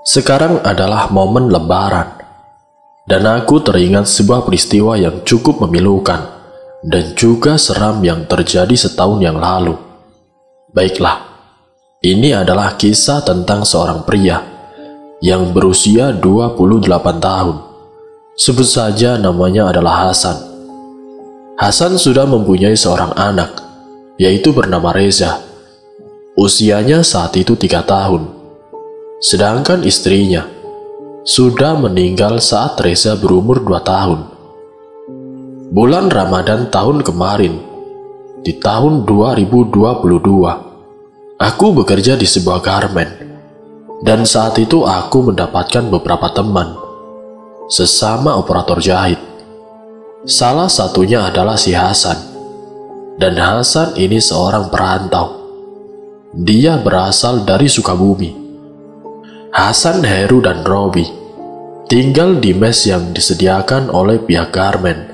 Sekarang adalah momen Lebaran, dan aku teringat sebuah peristiwa yang cukup memilukan dan juga seram yang terjadi setahun yang lalu. Baiklah, ini adalah kisah tentang seorang pria yang berusia 28 tahun. Sebut saja namanya adalah Hasan. Hasan sudah mempunyai seorang anak, yaitu bernama Reza. Usianya saat itu 3 tahun. Sedangkan istrinya sudah meninggal saat Reza berumur 2 tahun. Bulan Ramadan tahun kemarin, di tahun 2022, aku bekerja di sebuah garmen. Dan saat itu aku mendapatkan beberapa teman, sesama operator jahit. Salah satunya adalah si Hasan. Dan Hasan ini seorang perantau. Dia berasal dari Sukabumi. Hasan, Heru, dan Robi tinggal di mes yang disediakan oleh pihak garmen.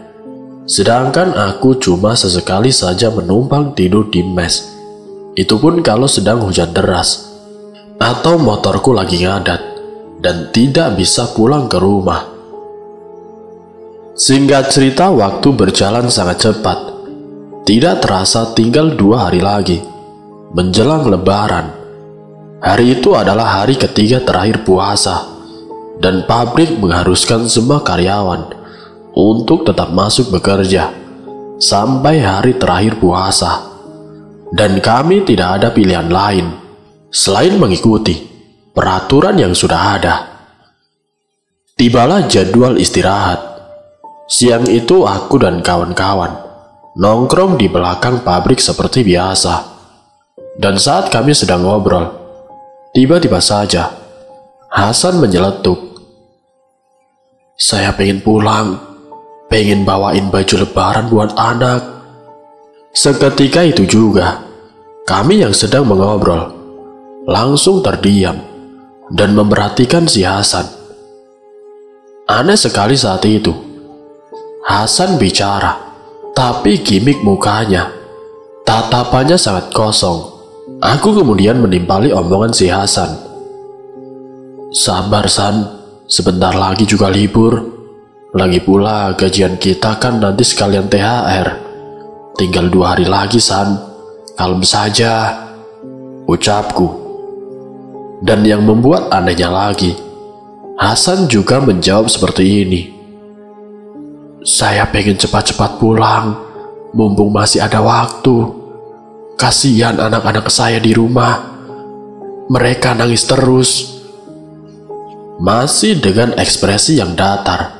Sedangkan aku cuma sesekali saja menumpang tidur di mes. Itu pun kalau sedang hujan deras atau motorku lagi ngadat dan tidak bisa pulang ke rumah. Singkat cerita, waktu berjalan sangat cepat. Tidak terasa tinggal 2 hari lagi menjelang Lebaran. Hari itu adalah hari ketiga terakhir puasa, dan pabrik mengharuskan semua karyawan untuk tetap masuk bekerja sampai hari terakhir puasa. Dan kami tidak ada pilihan lain selain mengikuti peraturan yang sudah ada. Tibalah jadwal istirahat. Siang itu aku dan kawan-kawan nongkrong di belakang pabrik seperti biasa. Dan saat kami sedang ngobrol, tiba-tiba saja Hasan menyeletuk, "Saya pengen pulang, pengen bawain baju lebaran buat anak." Seketika itu juga, kami yang sedang mengobrol langsung terdiam dan memperhatikan si Hasan. Aneh sekali saat itu, Hasan bicara, tapi gimik mukanya, tatapannya sangat kosong. Aku kemudian menimpali omongan si Hasan. "Sabar, San, sebentar lagi juga libur. Lagi pula gajian kita kan nanti sekalian THR. Tinggal 2 hari lagi, San. Kalem saja," ucapku. Dan yang membuat anehnya lagi, Hasan juga menjawab seperti ini. "Saya pengen cepat-cepat pulang, mumpung masih ada waktu. Kasihan anak-anak saya di rumah. Mereka nangis terus." Masih dengan ekspresi yang datar.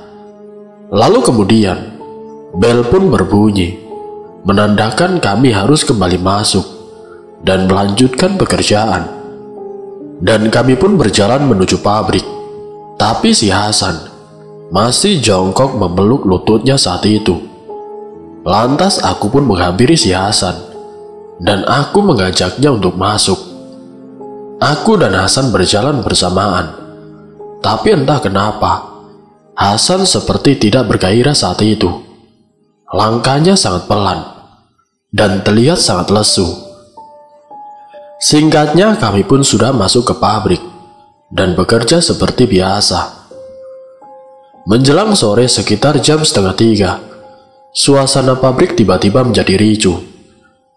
Lalu kemudian, bel pun berbunyi, menandakan kami harus kembali masuk dan melanjutkan pekerjaan. Dan kami pun berjalan menuju pabrik. Tapi si Hasan masih jongkok memeluk lututnya saat itu. Lantas aku pun menghampiri si Hasan dan aku mengajaknya untuk masuk. Aku dan Hasan berjalan bersamaan. Tapi entah kenapa, Hasan seperti tidak bergairah saat itu. Langkahnya sangat pelan dan terlihat sangat lesu. Singkatnya, kami pun sudah masuk ke pabrik dan bekerja seperti biasa. Menjelang sore sekitar jam 2:30, suasana pabrik tiba-tiba menjadi ricuh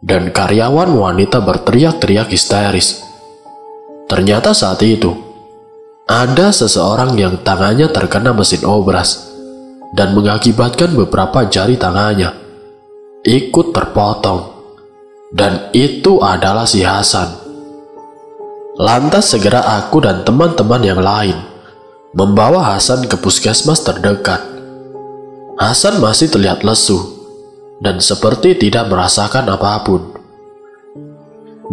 dan karyawan wanita berteriak-teriak histeris. Ternyata saat itu, ada seseorang yang tangannya terkena mesin obras dan mengakibatkan beberapa jari tangannya ikut terpotong. Dan itu adalah si Hasan. Lantas segera aku dan teman-teman yang lain membawa Hasan ke puskesmas terdekat. Hasan masih terlihat lesu dan seperti tidak merasakan apapun.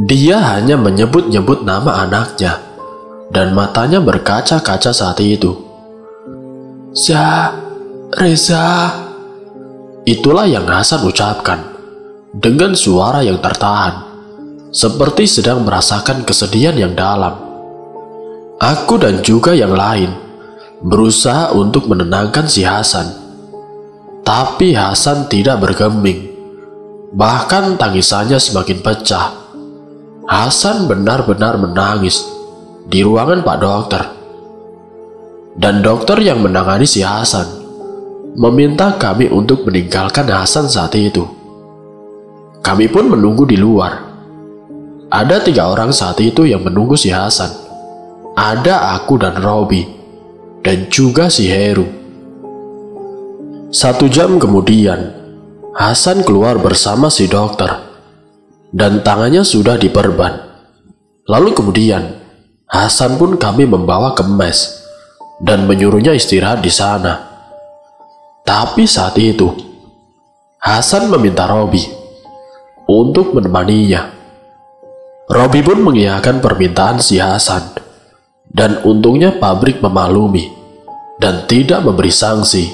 Dia hanya menyebut-nyebut nama anaknya dan matanya berkaca-kaca saat itu. "Reza." Itulah yang Hasan ucapkan dengan suara yang tertahan, seperti sedang merasakan kesedihan yang dalam. Aku dan juga yang lain berusaha untuk menenangkan si Hasan. Tapi Hasan tidak bergeming. Bahkan tangisannya semakin pecah. Hasan benar-benar menangis di ruangan Pak Dokter. dan dokter yang menangani si Hasan meminta kami untuk meninggalkan Hasan saat itu. Kami pun menunggu di luar. Ada 3 orang saat itu yang menunggu si Hasan. Ada aku dan Robi, dan juga si Heru. 1 jam kemudian, Hasan keluar bersama si dokter, dan tangannya sudah diperban. Lalu kemudian, Hasan pun kami membawa ke mes, dan menyuruhnya istirahat di sana. Tapi saat itu, Hasan meminta Robi untuk menemaninya. Robi pun mengiyakan permintaan si Hasan, dan untungnya pabrik memaklumi dan tidak memberi sanksi.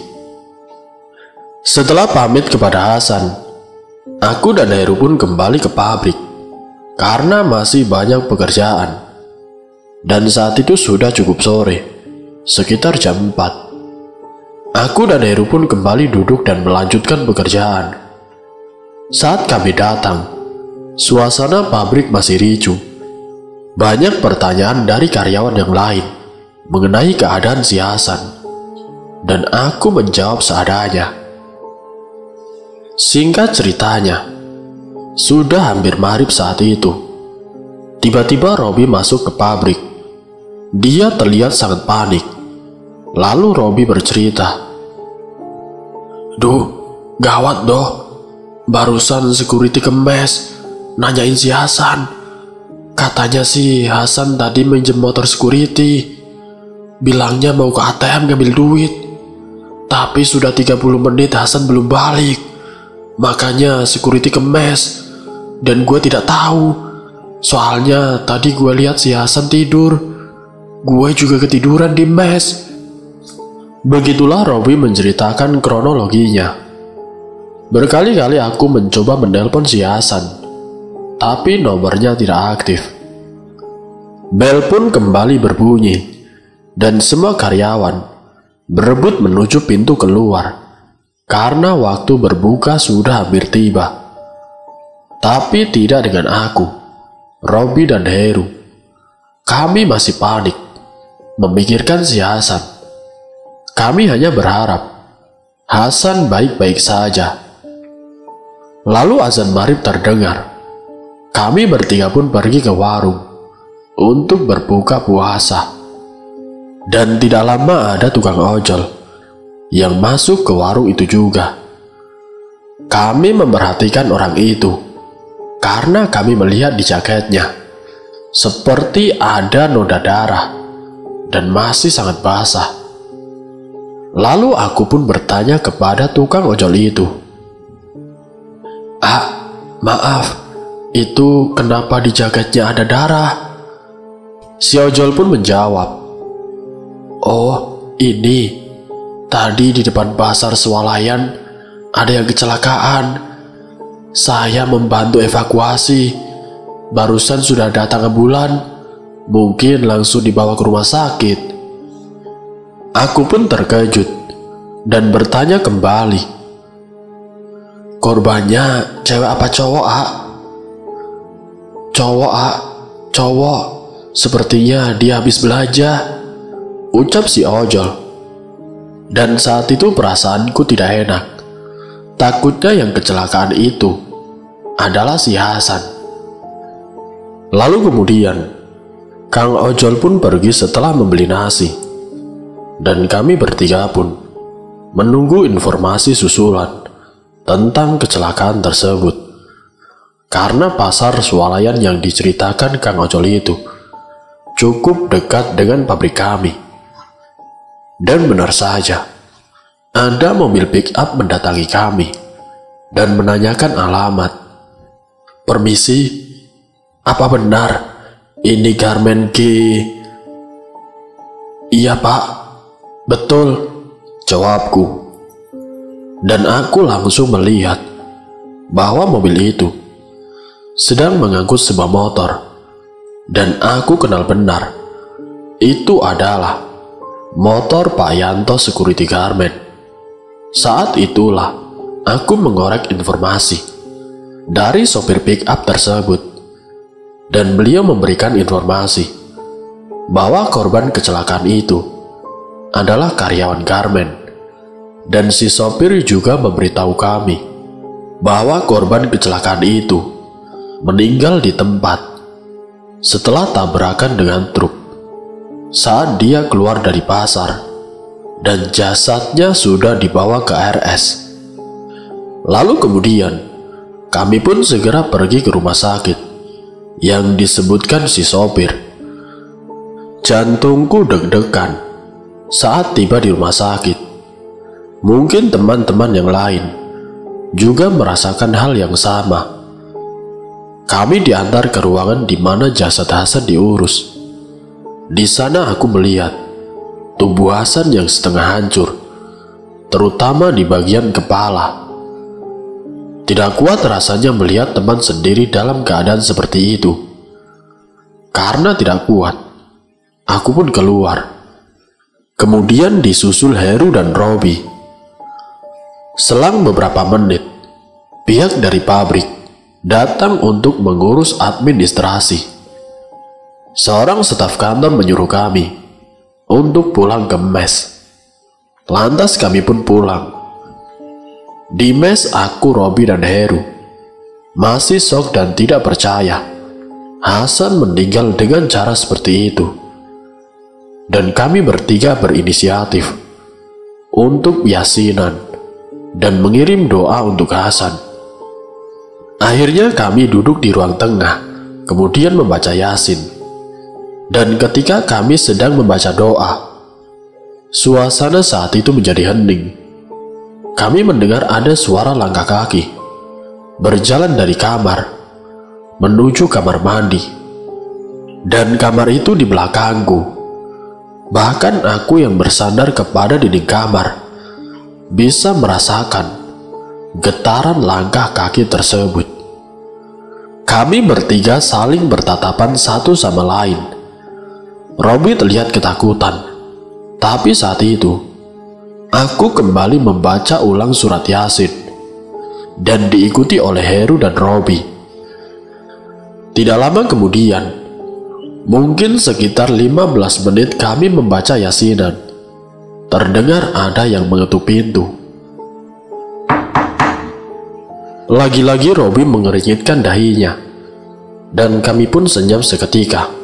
Setelah pamit kepada Hasan, aku dan Heru pun kembali ke pabrik karena masih banyak pekerjaan. Dan saat itu sudah cukup sore, sekitar jam 4. Aku dan Heru pun kembali duduk dan melanjutkan pekerjaan. Saat kami datang, suasana pabrik masih ricuh. Banyak pertanyaan dari karyawan yang lain mengenai keadaan si Hasan, dan aku menjawab seadanya. Singkat ceritanya, sudah hampir maghrib saat itu. Tiba-tiba Robi masuk ke pabrik. Dia terlihat sangat panik. Lalu Robi bercerita, "Duh, gawat doh. Barusan security ke mes, nanyain si Hasan. Katanya si Hasan tadi minjem motor security. Bilangnya mau ke ATM ngambil duit. Tapi sudah 30 menit Hasan belum balik. Makanya security ke mes. Dan gue tidak tahu. Soalnya tadi gue lihat si Hasan tidur. Gue juga ketiduran di mes." Begitulah Robi menceritakan kronologinya. Berkali-kali aku mencoba menelpon si Hasan, tapi nomornya tidak aktif. Bel pun kembali berbunyi, dan semua karyawan berebut menuju pintu keluar karena waktu berbuka sudah hampir tiba. Tapi tidak dengan aku, Robi dan Heru. Kami masih panik, memikirkan si Hasan. Kami hanya berharap Hasan baik-baik saja. Lalu azan maghrib terdengar. Kami bertiga pun pergi ke warung untuk berbuka puasa. Dan tidak lama ada tukang ojol yang masuk ke warung itu juga. Kami memperhatikan orang itu karena kami melihat di jaketnya seperti ada noda darah dan masih sangat basah. Lalu aku pun bertanya kepada tukang ojol itu, "Maaf, itu kenapa di jaketnya ada darah?" Si ojol pun menjawab, "Oh, ini tadi di depan pasar swalayan ada yang kecelakaan. Saya membantu evakuasi. Barusan sudah datang ambulan, mungkin langsung dibawa ke rumah sakit." Aku pun terkejut dan bertanya kembali, "Korbannya cewek apa cowok, A?" "Cowok, A, cowok. Sepertinya dia habis belanja," ucap si ojol. Dan saat itu perasaanku tidak enak. Takutnya yang kecelakaan itu adalah si Hasan. Lalu kemudian Kang ojol pun pergi setelah membeli nasi, dan kami bertiga pun menunggu informasi susulan tentang kecelakaan tersebut. Karena pasar swalayan yang diceritakan Kang ojol itu cukup dekat dengan pabrik kami. Dan benar saja, ada mobil pick up mendatangi kami dan menanyakan alamat. "Permisi, apa benar ini garmen Ki?" "Iya Pak, betul," jawabku. Dan aku langsung melihat bahwa mobil itu sedang mengangkut sebuah motor. Dan aku kenal benar, itu adalah motor Pak Yanto Security Garment. Saat itulah aku mengorek informasi dari sopir pick up tersebut, dan beliau memberikan informasi bahwa korban kecelakaan itu adalah karyawan garmen, dan si sopir juga memberitahu kami bahwa korban kecelakaan itu meninggal di tempat setelah tabrakan dengan truk saat dia keluar dari pasar, dan jasadnya sudah dibawa ke RS. Lalu kemudian kami pun segera pergi ke rumah sakit yang disebutkan si sopir. Jantungku deg-degan saat tiba di rumah sakit. Mungkin teman-teman yang lain juga merasakan hal yang sama. Kami diantar ke ruangan di mana jasad Hasan diurus. Di sana aku melihat tubuh Hasan yang setengah hancur, terutama di bagian kepala. Tidak kuat rasanya melihat teman sendiri dalam keadaan seperti itu. Karena tidak kuat, aku pun keluar. Kemudian disusul Heru dan Robi. Selang beberapa menit, pihak dari pabrik datang untuk mengurus administrasi. Seorang staf kantor menyuruh kami untuk pulang ke mes. Lantas kami pun pulang. Di mes aku, Robi, dan Heru masih shock dan tidak percaya Hasan meninggal dengan cara seperti itu. Dan kami bertiga berinisiatif untuk yasinan dan mengirim doa untuk Hasan. Akhirnya kami duduk di ruang tengah, kemudian membaca yasin. Dan ketika kami sedang membaca doa, suasana saat itu menjadi hening. Kami mendengar ada suara langkah kaki berjalan dari kamar menuju kamar mandi. Dan kamar itu di belakangku. Bahkan aku yang bersandar kepada dinding kamar bisa merasakan getaran langkah kaki tersebut. Kami bertiga saling bertatapan satu sama lain. Robi terlihat ketakutan, tapi saat itu aku kembali membaca ulang surat Yasin dan diikuti oleh Heru dan Robi. Tidak lama kemudian, mungkin sekitar 15 menit kami membaca yasinan, terdengar ada yang mengetuk pintu. Lagi-lagi Robi mengernyitkan dahinya, dan kami pun senyum seketika.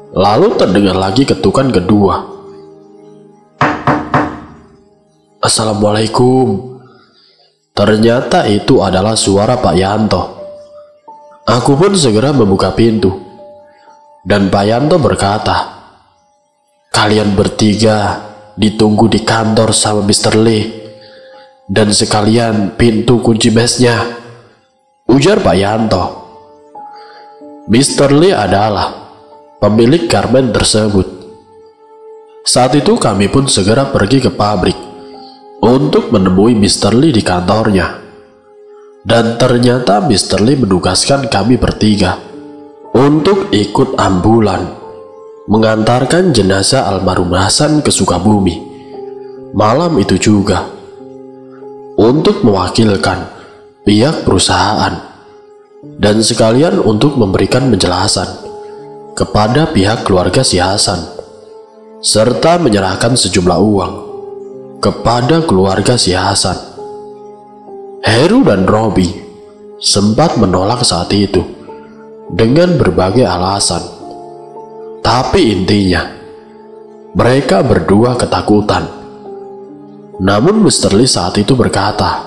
Lalu terdengar lagi ketukan kedua. Assalamualaikum. Ternyata itu adalah suara Pak Yanto. Aku pun segera membuka pintu, dan Pak Yanto berkata, "Kalian bertiga ditunggu di kantor sama Mr. Lee, dan sekalian pintu kunci mesnya," ujar Pak Yanto. Mr. Lee adalah pemilik garmen tersebut. Saat itu kami pun segera pergi ke pabrik untuk menemui Mr. Lee di kantornya. Dan ternyata Mr. Lee menugaskan kami bertiga untuk ikut ambulan mengantarkan jenazah almarhum Hasan ke Sukabumi malam itu juga, untuk mewakilkan pihak perusahaan dan sekalian untuk memberikan penjelasan kepada pihak keluarga si Hasan, serta menyerahkan sejumlah uang kepada keluarga si Hasan. Heru dan Robi sempat menolak saat itu dengan berbagai alasan, tapi intinya mereka berdua ketakutan. Namun Mr. Lee saat itu berkata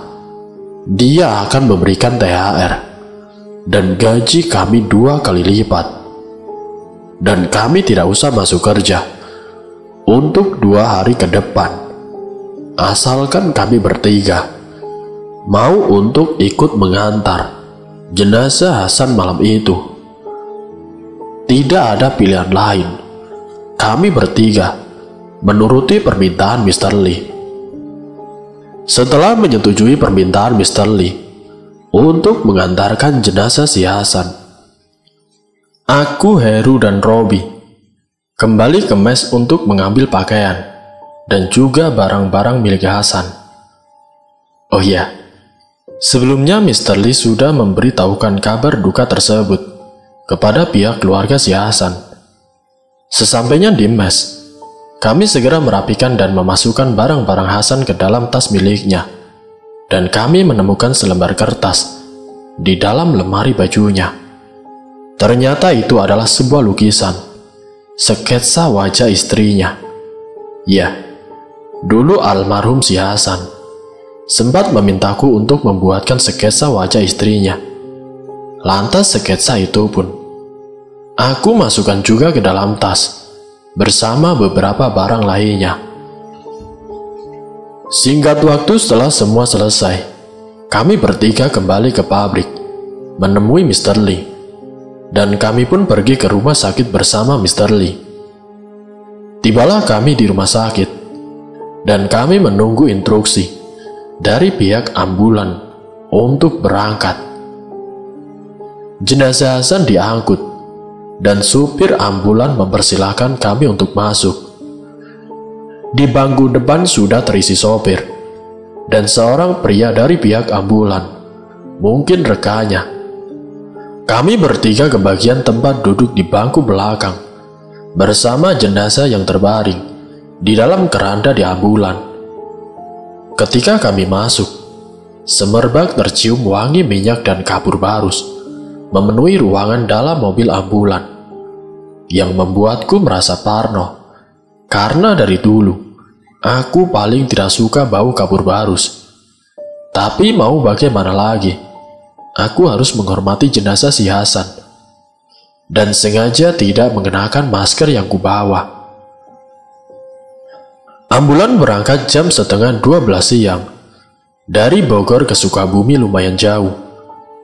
dia akan memberikan THR dan gaji kami 2 kali lipat, dan kami tidak usah masuk kerja untuk 2 hari ke depan, asalkan kami bertiga mau untuk ikut mengantar jenazah Hasan malam itu. Tidak ada pilihan lain. Kami bertiga menuruti permintaan Mr. Lee. Setelah menyetujui permintaan Mr. Lee untuk mengantarkan jenazah si Hasan, aku, Heru, dan Robi kembali ke mes untuk mengambil pakaian dan juga barang-barang milik Hasan. Oh iya, sebelumnya Mr. Lee sudah memberitahukan kabar duka tersebut kepada pihak keluarga si Hasan. Sesampainya di mes, Kami segera merapikan dan memasukkan barang-barang Hasan ke dalam tas miliknya. Dan kami menemukan selembar kertas di dalam lemari bajunya. Ternyata itu adalah sebuah lukisan, sketsa wajah istrinya. Ya, dulu almarhum si Hasan sempat memintaku untuk membuatkan sketsa wajah istrinya. Lantas sketsa itu pun aku masukkan juga ke dalam tas bersama beberapa barang lainnya. Singkat waktu setelah semua selesai, kami bertiga kembali ke pabrik menemui Mr. Lee. Dan kami pun pergi ke rumah sakit bersama Mr. Lee. Tibalah kami di rumah sakit, dan kami menunggu instruksi dari pihak ambulan untuk berangkat. Jenazah Hasan diangkut, dan supir ambulan mempersilahkan kami untuk masuk. Di bangku depan sudah terisi sopir, dan seorang pria dari pihak ambulan, mungkin rekannya. Kami bertiga ke bagian tempat duduk di bangku belakang, bersama jenazah yang terbaring di dalam keranda di ambulan. Ketika kami masuk, semerbak tercium wangi minyak dan kapur barus memenuhi ruangan dalam mobil ambulan, yang membuatku merasa parno, karena dari dulu aku paling tidak suka bau kapur barus. Tapi mau bagaimana lagi? Aku harus menghormati jenazah si Hasan, dan sengaja tidak mengenakan masker yang kubawa. Ambulan berangkat jam setengah 12 siang. Dari Bogor ke Sukabumi lumayan jauh,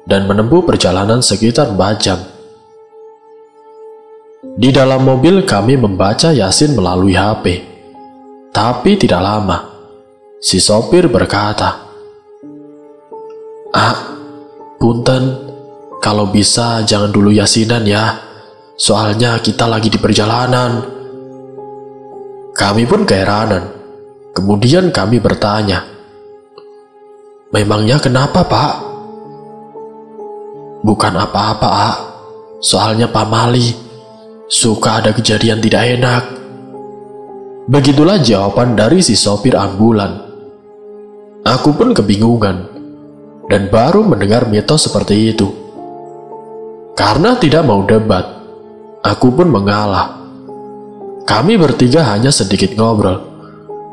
dan menempuh perjalanan sekitar 4 jam. Di dalam mobil kami membaca Yasin melalui HP. Tapi tidak lama, si sopir berkata, "Punten, kalau bisa jangan dulu yasinan ya, soalnya kita lagi di perjalanan." Kami pun keheranan. Kemudian kami bertanya, "Memangnya kenapa, Pak?" "Bukan apa-apa, A. Soalnya Pak Mali suka ada kejadian tidak enak." Begitulah jawaban dari si sopir ambulan. Aku pun kebingungan dan baru mendengar mitos seperti itu. Karena tidak mau debat, aku pun mengalah. Kami bertiga hanya sedikit ngobrol,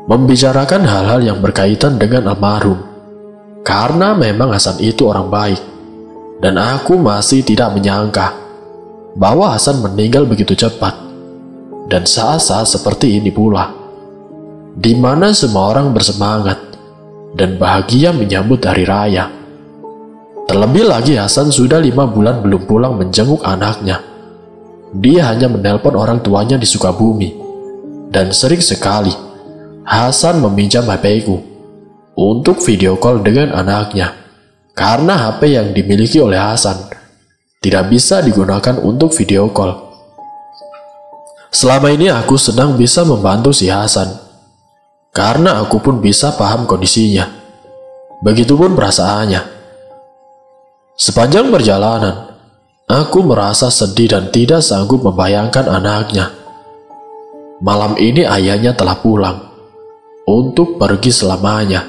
membicarakan hal-hal yang berkaitan dengan almarhum. Karena memang Hasan itu orang baik, dan aku masih tidak menyangka bahwa Hasan meninggal begitu cepat. Dan saat-saat seperti ini pula, di mana semua orang bersemangat dan bahagia menyambut hari raya. Terlebih lagi Hasan sudah 5 bulan belum pulang menjenguk anaknya. Dia hanya menelpon orang tuanya di Sukabumi. Dan sering sekali Hasan meminjam HP-ku untuk video call dengan anaknya. Karena HP yang dimiliki oleh Hasan tidak bisa digunakan untuk video call. Selama ini aku senang bisa membantu si Hasan, karena aku pun bisa paham kondisinya. Begitupun perasaannya. Sepanjang perjalanan, aku merasa sedih dan tidak sanggup membayangkan anaknya. Malam ini ayahnya telah pulang untuk pergi selamanya.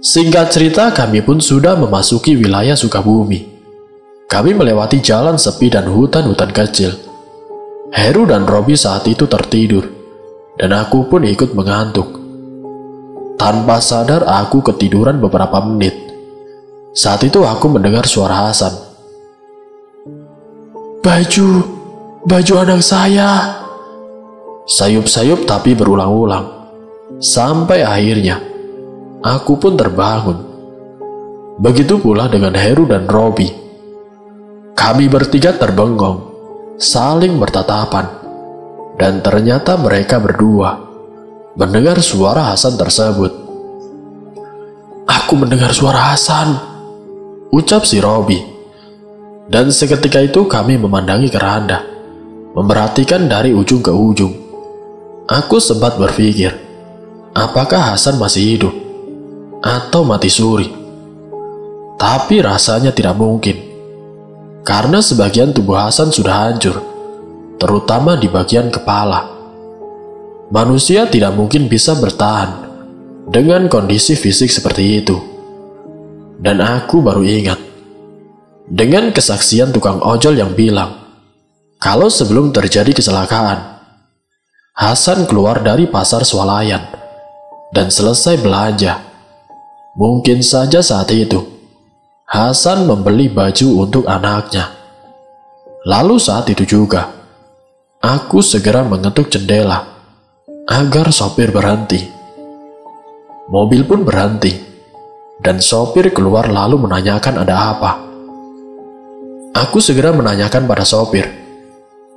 Singkat cerita, kami pun sudah memasuki wilayah Sukabumi. Kami melewati jalan sepi dan hutan-hutan kecil. Heru dan Robi saat itu tertidur, dan aku pun ikut mengantuk. Tanpa sadar aku ketiduran beberapa menit. Saat itu aku mendengar suara Hasan. Baju anak saya. Sayup-sayup tapi berulang-ulang. Sampai akhirnya, aku pun terbangun. Begitu pula dengan Heru dan Robi. Kami bertiga terbengong, saling bertatapan. Dan ternyata mereka berdua mendengar suara Hasan tersebut. "Aku mendengar suara Hasan," ucap si Robi. Dan seketika itu kami memandangi keranda, memperhatikan dari ujung ke ujung. Aku sempat berpikir, apakah Hasan masih hidup atau mati suri? Tapi rasanya tidak mungkin, karena sebagian tubuh Hasan sudah hancur, terutama di bagian kepala. Manusia tidak mungkin bisa bertahan dengan kondisi fisik seperti itu. Dan aku baru ingat dengan kesaksian tukang ojol yang bilang kalau sebelum terjadi kecelakaan, Hasan keluar dari pasar swalayan dan selesai belanja. Mungkin saja saat itu Hasan membeli baju untuk anaknya. Lalu saat itu juga aku segera mengetuk jendela agar sopir berhenti. Mobil pun berhenti dan sopir keluar lalu menanyakan ada apa. Aku segera menanyakan pada sopir,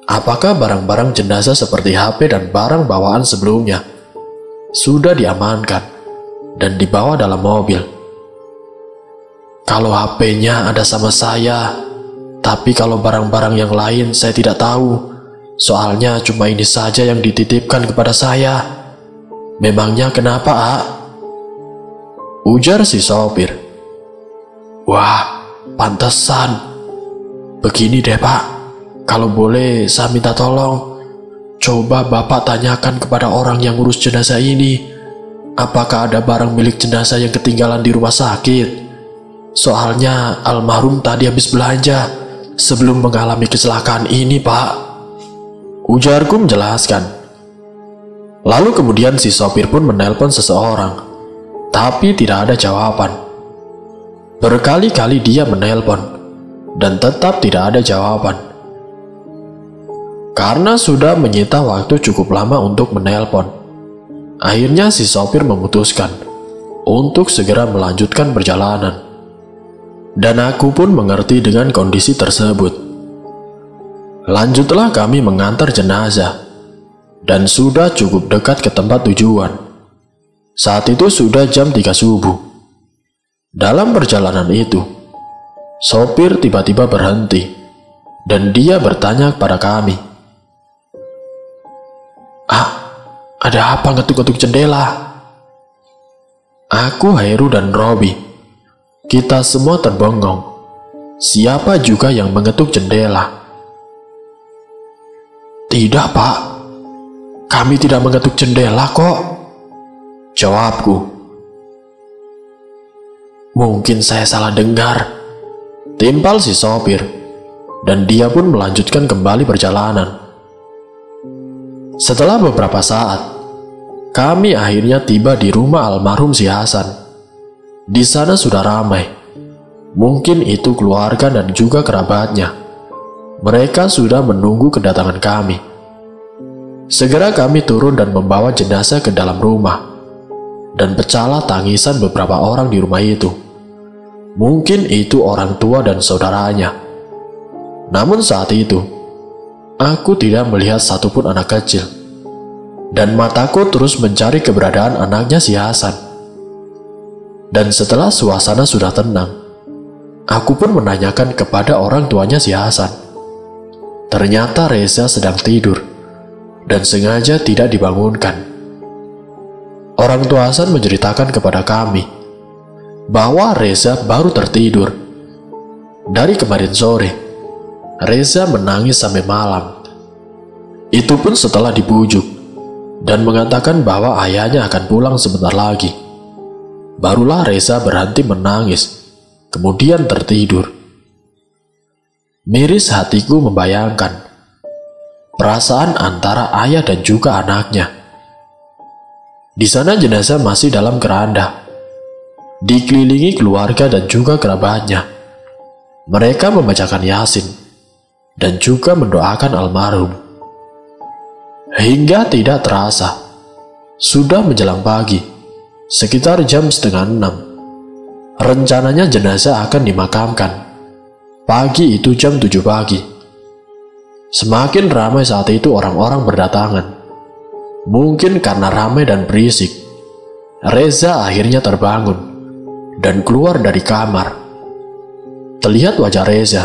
apakah barang-barang jenazah seperti HP dan barang bawaan sebelumnya sudah diamankan dan dibawa dalam mobil. Kalau HP-nya ada sama saya, tapi kalau barang-barang yang lain saya tidak tahu. Soalnya cuma ini saja yang dititipkan kepada saya. Memangnya kenapa, A? Ujar si sopir. Wah, pantesan. Begini deh, Pak. Kalau boleh saya minta tolong, coba Bapak tanyakan kepada orang yang ngurus jenazah ini, apakah ada barang milik jenazah yang ketinggalan di rumah sakit. Soalnya almarhum tadi habis belanja sebelum mengalami kecelakaan ini, Pak. Ujarku menjelaskan. Lalu kemudian si sopir pun menelpon seseorang, tapi tidak ada jawaban. Berkali-kali dia menelpon dan tetap tidak ada jawaban. Karena sudah menyita waktu cukup lama untuk menelpon, akhirnya si sopir memutuskan untuk segera melanjutkan perjalanan. Dan aku pun mengerti dengan kondisi tersebut. Lanjutlah kami mengantar jenazah, dan sudah cukup dekat ke tempat tujuan. Saat itu sudah jam 3 subuh. Dalam perjalanan itu, sopir tiba-tiba berhenti, dan dia bertanya kepada kami, ada apa ngetuk-ngetuk jendela? Aku, Heru, dan Robi, kita semua terbengong. Siapa juga yang mengetuk jendela? Tidak, Pak. Kami tidak mengetuk jendela kok, jawabku. Mungkin saya salah dengar, timpal si sopir, dan dia pun melanjutkan kembali perjalanan. Setelah beberapa saat, kami akhirnya tiba di rumah almarhum si Hasan. Di sana sudah ramai. Mungkin itu keluarga dan juga kerabatnya. Mereka sudah menunggu kedatangan kami. Segera kami turun dan membawa jenazah ke dalam rumah. Dan pecahlah tangisan beberapa orang di rumah itu. Mungkin itu orang tua dan saudaranya. Namun saat itu, aku tidak melihat satupun anak kecil. Dan mataku terus mencari keberadaan anaknya si Hasan. Dan setelah suasana sudah tenang, aku pun menanyakan kepada orang tuanya si Hasan. Ternyata Reza sedang tidur dan sengaja tidak dibangunkan. Orang tua Hasan menceritakan kepada kami bahwa Reza baru tertidur. Dari kemarin sore, Reza menangis sampai malam. Itu pun setelah dibujuk dan mengatakan bahwa ayahnya akan pulang sebentar lagi. Barulah Reza berhenti menangis, kemudian tertidur. Miris hatiku membayangkan perasaan antara ayah dan juga anaknya. Di sana jenazah masih dalam keranda, dikelilingi keluarga dan juga kerabatnya. Mereka membacakan Yasin dan juga mendoakan almarhum. Hingga tidak terasa, sudah menjelang pagi, sekitar jam 5:30. Rencananya jenazah akan dimakamkan pagi itu jam 7 pagi. Semakin ramai saat itu orang-orang berdatangan. Mungkin karena ramai dan berisik, Reza akhirnya terbangun dan keluar dari kamar. Terlihat wajah Reza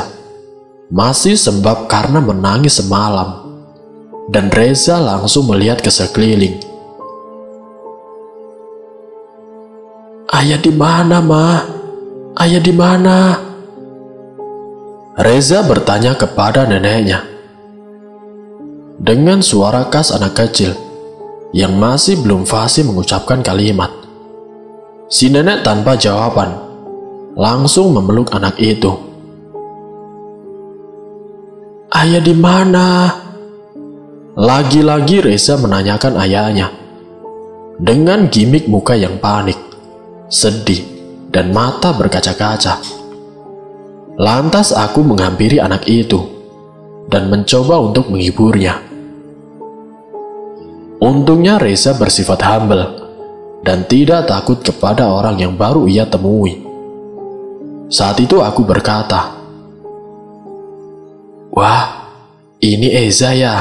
masih sembab karena menangis semalam. Dan Reza langsung melihat ke sekeliling. Ayah di mana, Ma? Ayah di mana? Reza bertanya kepada neneknya. dengan suara khas anak kecil yang masih belum fasih mengucapkan kalimat. Si nenek tanpa jawaban langsung memeluk anak itu. "Ayah di mana?" Lagi-lagi Reza menanyakan ayahnya dengan gimik muka yang panik, sedih, dan mata berkaca-kaca. Lantas aku menghampiri anak itu dan mencoba untuk menghiburnya. Untungnya Reza bersifat humble dan tidak takut kepada orang yang baru ia temui. Saat itu aku berkata, "Wah, ini Eza ya?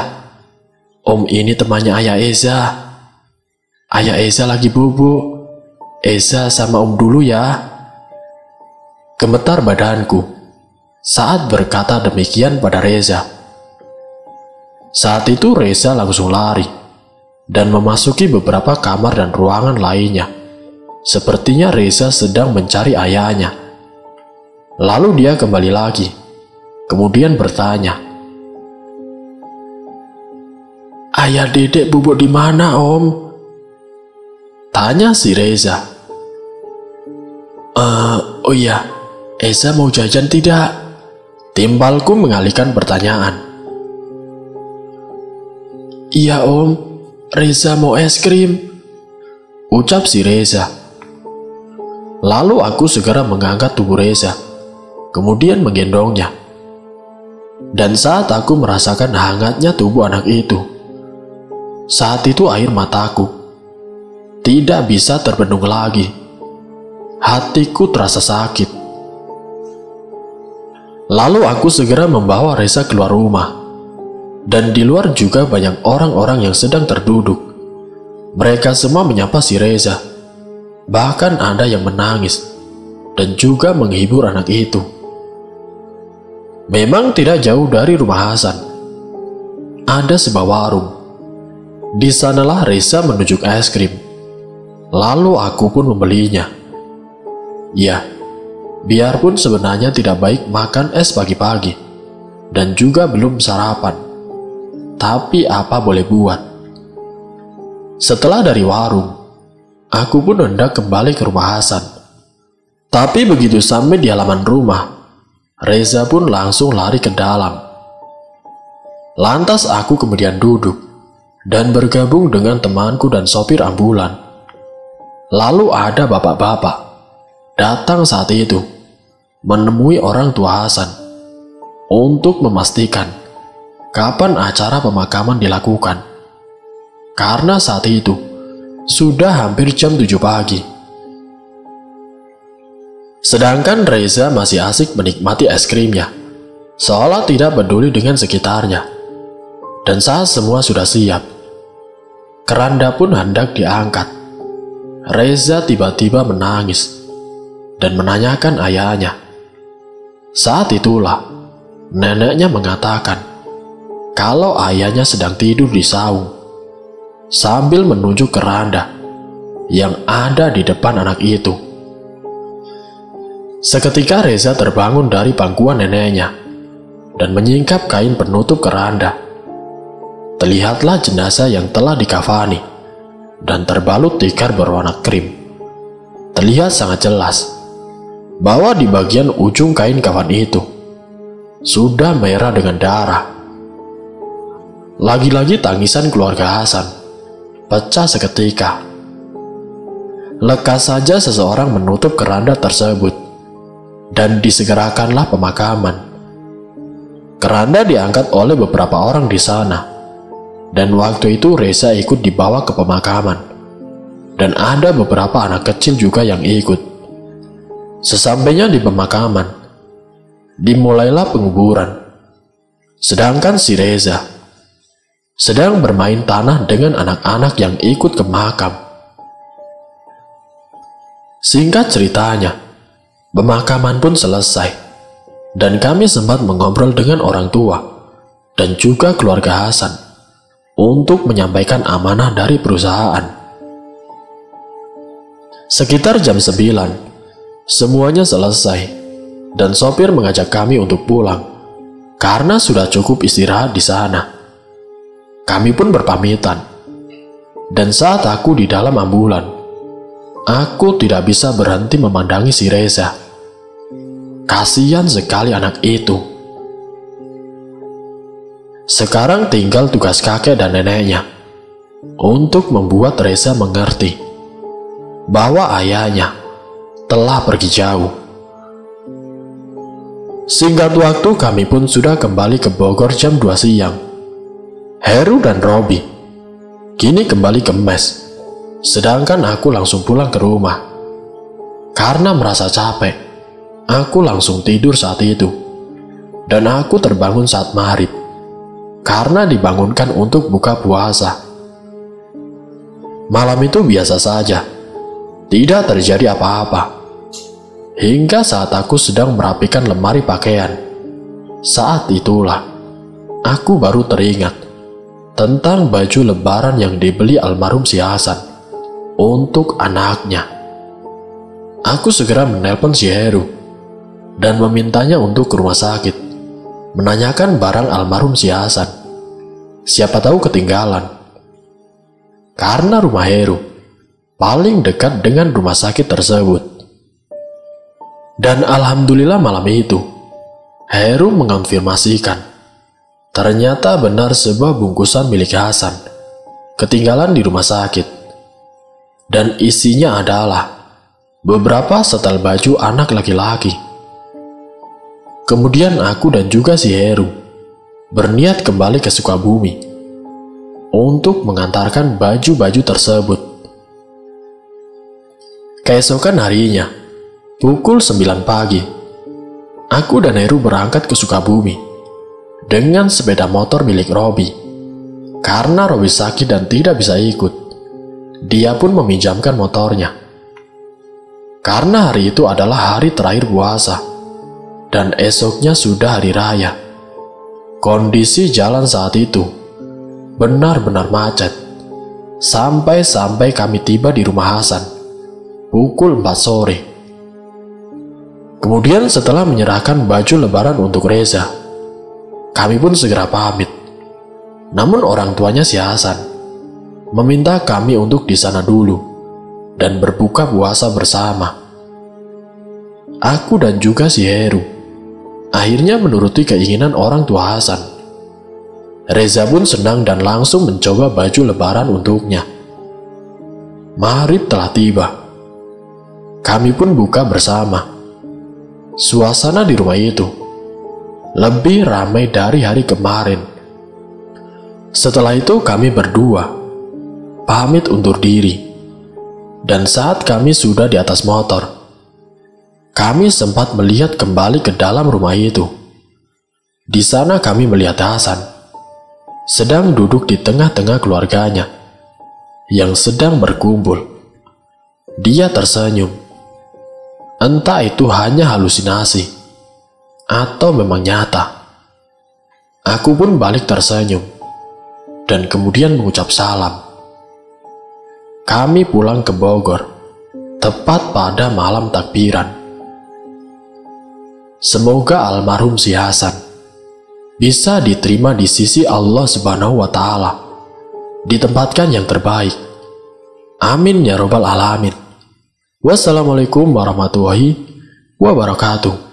Om ini temannya Ayah Eza. Ayah Eza lagi bubuk. Eza sama Om dulu ya." Gemetar badanku saat berkata demikian pada Reza. Saat itu Reza langsung lari dan memasuki beberapa kamar dan ruangan lainnya. Sepertinya Reza sedang mencari ayahnya. Lalu dia kembali lagi, kemudian bertanya, "Ayah Dedek bubuk di mana, Om?" tanya si Reza. Oh iya, Eza mau jajan tidak?" Timbalku mengalihkan pertanyaan. "Iya Om, Reza mau es krim," ucap si Reza. Lalu aku segera mengangkat tubuh Reza, kemudian menggendongnya. Dan saat aku merasakan hangatnya tubuh anak itu, saat itu air mataku tidak bisa terbendung lagi. Hatiku terasa sakit. Lalu aku segera membawa Reza keluar rumah. Dan di luar juga banyak orang-orang yang sedang terduduk. Mereka semua menyapa si Reza. Bahkan ada yang menangis dan juga menghibur anak itu. Memang tidak jauh dari rumah Hasan ada sebuah warung. Di sanalah Reza menunjuk es krim. Lalu aku pun membelinya. Ya, biarpun sebenarnya tidak baik makan es pagi-pagi dan juga belum sarapan. Tapi apa boleh buat. Setelah dari warung, aku pun hendak kembali ke rumah Hasan. Tapi begitu sampai di halaman rumah, Reza pun langsung lari ke dalam. Lantas aku kemudian duduk dan bergabung dengan temanku dan sopir ambulan. Lalu ada bapak-bapak datang saat itu menemui orang tua Hasan untuk memastikan kapan acara pemakaman dilakukan. Karena saat itu sudah hampir jam 7 pagi. Sedangkan Reza masih asik menikmati es krimnya, seolah tidak peduli dengan sekitarnya. Dan saat semua sudah siap, keranda pun hendak diangkat. Reza tiba-tiba menangis dan menanyakan ayahnya. Saat itulah neneknya mengatakan kalau ayahnya sedang tidur di saung, sambil menunjuk keranda yang ada di depan anak itu. Seketika Reza terbangun dari pangkuan neneknya dan menyingkap kain penutup keranda. Terlihatlah jenazah yang telah dikafani dan terbalut tikar berwarna krim. Terlihat sangat jelas bahwa di bagian ujung kain kafan itu sudah merah dengan darah. Lagi-lagi tangisan keluarga Hasan pecah seketika. Lekas saja seseorang menutup keranda tersebut dan disegerakanlah pemakaman. Keranda diangkat oleh beberapa orang di sana, dan waktu itu Reza ikut dibawa ke pemakaman, dan ada beberapa anak kecil juga yang ikut. Sesampainya di pemakaman, dimulailah penguburan. Sedangkan si Reza sedang bermain tanah dengan anak-anak yang ikut ke makam. Singkat ceritanya, pemakaman pun selesai, dan kami sempat mengobrol dengan orang tua dan juga keluarga Hasan untuk menyampaikan amanah dari perusahaan. Sekitar jam 9, semuanya selesai, dan sopir mengajak kami untuk pulang karena sudah cukup istirahat di sana. Kami pun berpamitan. Dan saat aku di dalam ambulan, aku tidak bisa berhenti memandangi si Reza. Kasihan sekali anak itu. Sekarang tinggal tugas kakek dan neneknya untuk membuat Reza mengerti bahwa ayahnya telah pergi jauh. Singkat waktu kami pun sudah kembali ke Bogor jam 2 siang. Heru dan Robi kini kembali ke mes, sedangkan aku langsung pulang ke rumah. Karena merasa capek, aku langsung tidur saat itu. Dan aku terbangun saat maghrib, karena dibangunkan untuk buka puasa. Malam itu biasa saja, tidak terjadi apa-apa. Hingga saat aku sedang merapikan lemari pakaian, saat itulah aku baru teringat tentang baju lebaran yang dibeli almarhum si Hasan untuk anaknya. Aku segera menelpon si Heru dan memintanya untuk ke rumah sakit, menanyakan barang almarhum si Hasan. Siapa tahu ketinggalan. Karena rumah Heru paling dekat dengan rumah sakit tersebut. Dan alhamdulillah malam itu, Heru mengonfirmasikan ternyata benar sebuah bungkusan milik Hasan ketinggalan di rumah sakit. Dan isinya adalah beberapa setel baju anak laki-laki. Kemudian aku dan juga si Heru berniat kembali ke Sukabumi untuk mengantarkan baju-baju tersebut. Keesokan harinya, pukul 9 pagi, aku dan Heru berangkat ke Sukabumi dengan sepeda motor milik Robi. Karena Robi sakit dan tidak bisa ikut, dia pun meminjamkan motornya. Karena hari itu adalah hari terakhir puasa, dan esoknya sudah hari raya. Kondisi jalan saat itu benar-benar macet. Sampai kami tiba di rumah Hasan pukul 4 sore. Kemudian setelah menyerahkan baju lebaran untuk Reza, kami pun segera pamit. Namun orang tuanya si Hasan meminta kami untuk di sana dulu dan berbuka puasa bersama. Aku dan juga si Heru akhirnya menuruti keinginan orang tua Hasan. Reza pun senang dan langsung mencoba baju lebaran untuknya. Maghrib telah tiba. Kami pun buka bersama. Suasana di rumah itu lebih ramai dari hari kemarin. Setelah itu kami berdua pamit undur diri. Dan saat kami sudah di atas motor, kami sempat melihat kembali ke dalam rumah itu. Di sana kami melihat Hasan sedang duduk di tengah-tengah keluarganya yang sedang berkumpul. Dia tersenyum. Entah itu hanya halusinasi atau memang nyata. Aku pun balik tersenyum dan kemudian mengucap salam. Kami pulang ke Bogor tepat pada malam takbiran. Semoga almarhum si Hasan bisa diterima di sisi Allah Subhanahu wa Ta'ala, ditempatkan yang terbaik. Amin ya robbal alamin. Wassalamualaikum warahmatullahi wabarakatuh.